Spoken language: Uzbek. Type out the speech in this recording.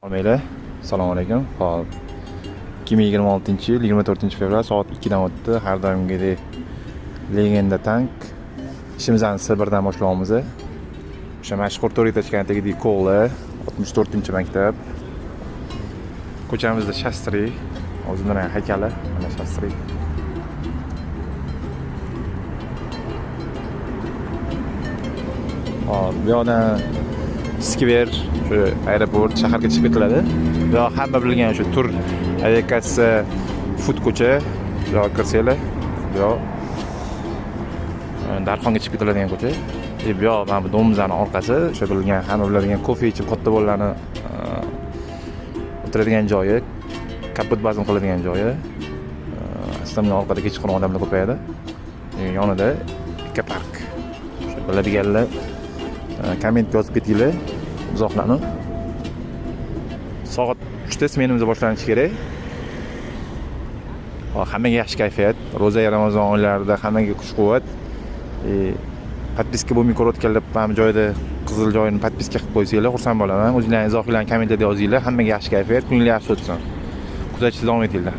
Mayli, assalomu alaykum. Hop. 2026-yil 24-fevral soat 2 dan o'tdi. Har doimgidek Legenda tank ishimizni Sibirdan boshlaymiz. O'sha mashhur To'retachkandagi Kola 64-maktab. Ko'chamizda Shastri, o'zining haykali, mana Shastri. Hop, bu yoqdan Skver, shu aeroport shaharga chiqib ketiladi. Bu yoq hamma bilgan shu tur aviatsiyasi Food ko'cha. Bu yoqqa kirsanglar, bu yoq Darxonga chiqib ketiladigan ko'cha. Bu yoq mana bu domzani orqasi, o'sha bilgan, hamma biladigan kofe ichib katta bolalarni o'tiradigan joyi, kaput bazm qiladigan joyi. Aslida orqada kechqurun odamlar ko'payadi. Yonida Eka-park. O'sha biladiganlar komment yozib ketinglar. Uzoqlanib. Soat 3 da smenimiz boshlanishi kerak. Hammaga yaxshi kayfiyat. Ro'za Ramazon oylarida hammaga kuch-quvvat. Podpiska bo'lmay ko'rayotganlar ham joyida qizil joyini podpiska qilib qo'ysanglar, xursand bo'laman. O'zingizlarning izohinglarni kommentlarda yozinglar. Hammaga yaxshi kayfiyat, kunlar yaxshi o'tsin. Kuzatishda davom etinglar.